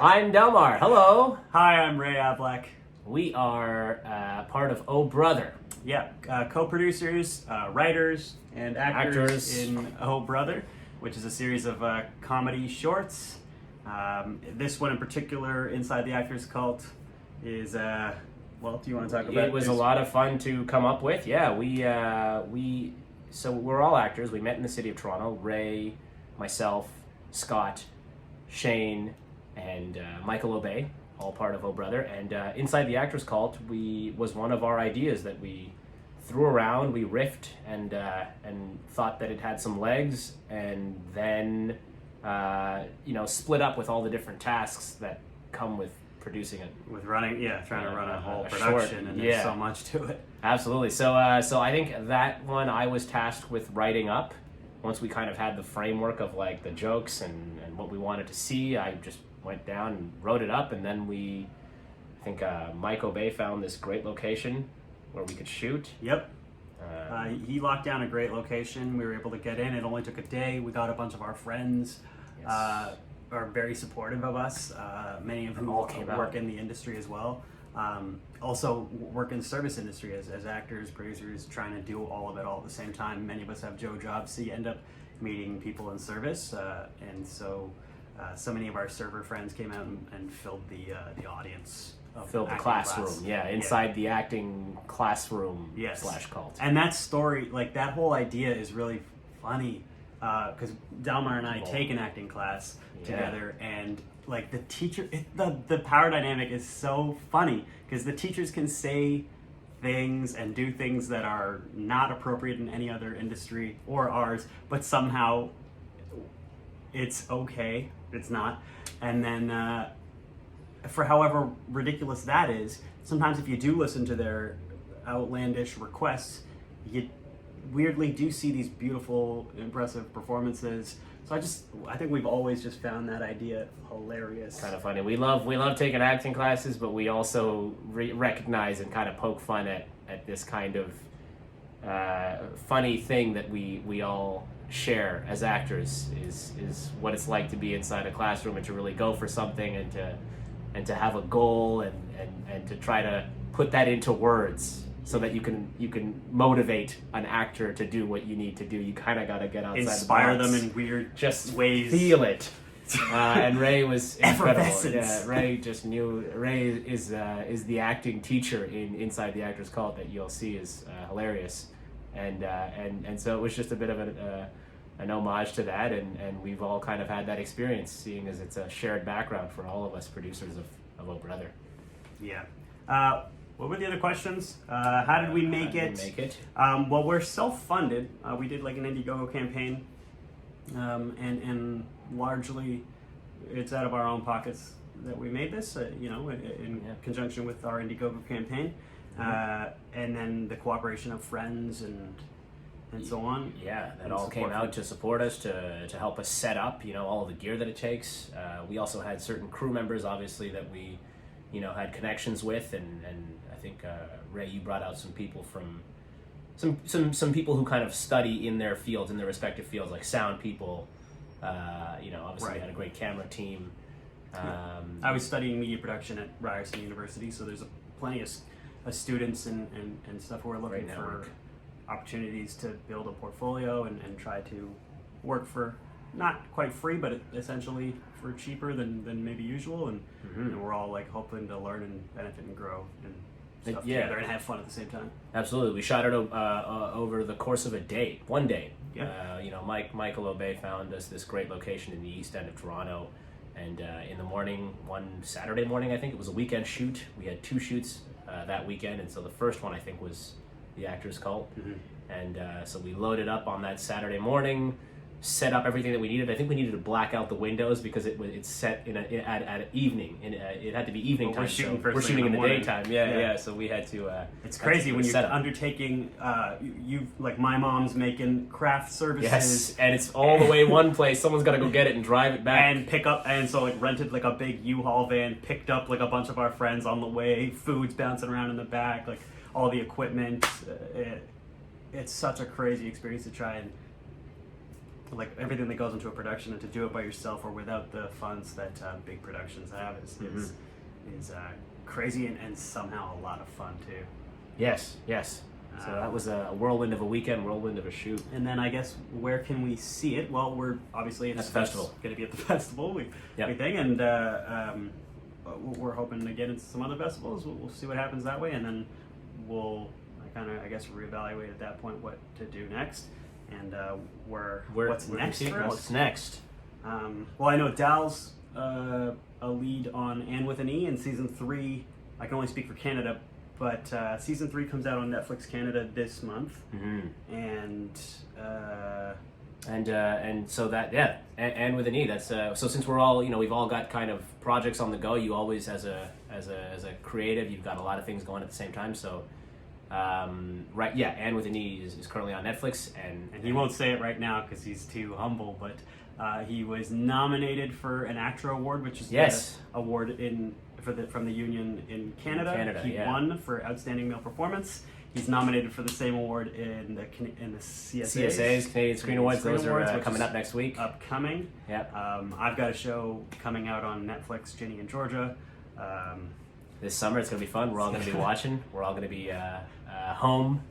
I'm Dalmar. Hello. Hi, I'm Ray Ablack. We are part of Oh Brother. Yeah, co-producers, writers, and actors in Oh Brother, which is a series of comedy shorts. This one in particular, Inside the Actors Cult, is well, do you want to talk about it? It was a lot of fun to come up with. Yeah, so we're all actors. We met in the city of Toronto. Ray, myself, Scott, Shane, and Michael Obey, all part of Oh Brother. And Inside the Actors Cult was one of our ideas that we threw around. We riffed and thought that it had some legs, and then split up with all the different tasks that come with producing it. With running, trying to run a whole production, and there's so much to it. Absolutely. So I think that one I was tasked with writing up. Once we kind of had the framework of like the jokes and what we wanted to see, I just went down and wrote it up, and then I think Mike Obey found this great location where we could shoot. Yep. He locked down a great location. We were able to get in. It only took a day. We got a bunch of our friends. Yes. Are very supportive of us. Many of whom work in the industry as well. Also work in the service industry as actors, producers, trying to do all of it all at the same time. Many of us have jobs, so you end up meeting people in service. And so many of our server friends came out and filled the audience. Filled the classroom, inside the acting classroom / cult. And that story, like that whole idea is really funny. Because Dalmar and I take an acting class together, and like the teacher, the power dynamic is so funny because the teachers can say things and do things that are not appropriate in any other industry or ours, but somehow it's okay. It's not. And then for however ridiculous that is, sometimes if you do listen to their outlandish requests, you weirdly do see these beautiful, impressive performances. So I think we've always just found that idea hilarious. Kind of funny. We love taking acting classes, but we also recognize and kind of poke fun at this kind of funny thing that we all share as actors is what it's like to be inside a classroom and to really go for something and to have a goal and to try to put that into words. So that you can motivate an actor to do what you need to do. You kind of got to get outside Inspire the box. them in weird just ways. Feel it. And Ray was incredible. Effervescence. Yeah, Ray just knew. Ray is the acting teacher in Inside the Actors Cult that you'll see is hilarious, and so it was just a bit of an homage to that, and we've all kind of had that experience, seeing as it's a shared background for all of us producers of Oh Brother. Yeah. What were the other questions? How did we make it? Well, we're self-funded. We did like an Indiegogo campaign, and largely it's out of our own pockets that we made this. In conjunction with our Indiegogo campaign, and then the cooperation of friends and so on. Yeah, that all came out to support us, to help us set up, all of the gear that it takes. We also had certain crew members, obviously, that we had connections with, and I think Ray, you brought out some people from some people who kind of study in their fields, in their respective fields, like sound people. Obviously we had a great camera team. I was studying media production at Ryerson University, so there's plenty of students and stuff who are looking for opportunities to build a portfolio and try to work for not quite free, but essentially for cheaper than maybe usual, and we're all like hoping to learn and benefit and grow and stuff together and have fun at the same time. Absolutely, we shot it over the course of one day. Yeah. Michael Obey found us this great location in the east end of Toronto, and in the morning, one Saturday morning, I think it was a weekend shoot. We had 2 shoots that weekend, and so the first one I think was the Actors Cult, and so we loaded up on that Saturday morning. Set up everything that we needed. I think we needed to black out the windows because it's set at evening. It had to be evening time. We're shooting in the daytime. Yeah. So we had to. It's crazy when you're undertaking. You like my mom's making craft services. Yes, and it's all the way one place. Someone's got to go get it and drive it back and pick up. And so like rented like a big U-Haul van, picked up like a bunch of our friends on the way. Food's bouncing around in the back, like all the equipment. It's such a crazy experience to try and like everything that goes into a production, and to do it by yourself or without the funds that big productions have is crazy and somehow a lot of fun too. Yes. So that was a whirlwind of a weekend, whirlwind of a shoot. And then I guess where can we see it? Well, we're obviously at the festival. Going to be at the festival, we think, and we're hoping to get into some other festivals. We'll see what happens that way, and then we'll I guess reevaluate at that point what to do next, and what's next for us. What's next? Well, I know Dal's a lead on And with an E in season 3. I can only speak for Canada, but season 3 comes out on Netflix Canada this month, and so that and with an E. That's so since we're all we've all got kind of projects on the go. You always as a creative, you've got a lot of things going at the same time. So and with an E is currently on Netflix, and he won't say it right now because he's too humble, but he was nominated for an ACTRA award, which is the award from the union in Canada. He won for outstanding male performance. He's nominated for the same award in the CSAs, Canadian Screen Awards. Those are coming up next week. Upcoming. Yep. I've got a show coming out on Netflix, Ginny and Georgia. This summer it's going to be fun. We're all going to be watching. We're all going to be home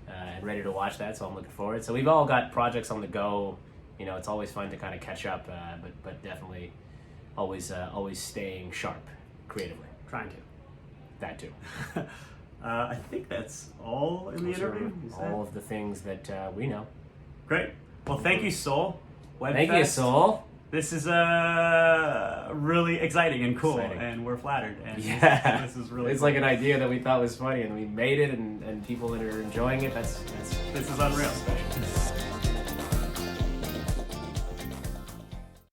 and ready to watch that. So I'm looking forward. So we've all got projects on the go. It's always fun to kind of catch up, but definitely always staying sharp creatively. Trying to. That too. I think that's all in the interview. All of the things that we know. Great. Well, thank you, Seoul Webfest. Thank you, Seoul. This is really exciting and cool, and we're flattered. And this is really. It's cool. like an idea that we thought was funny, and we made it, and people that are enjoying it. This is unreal. Special.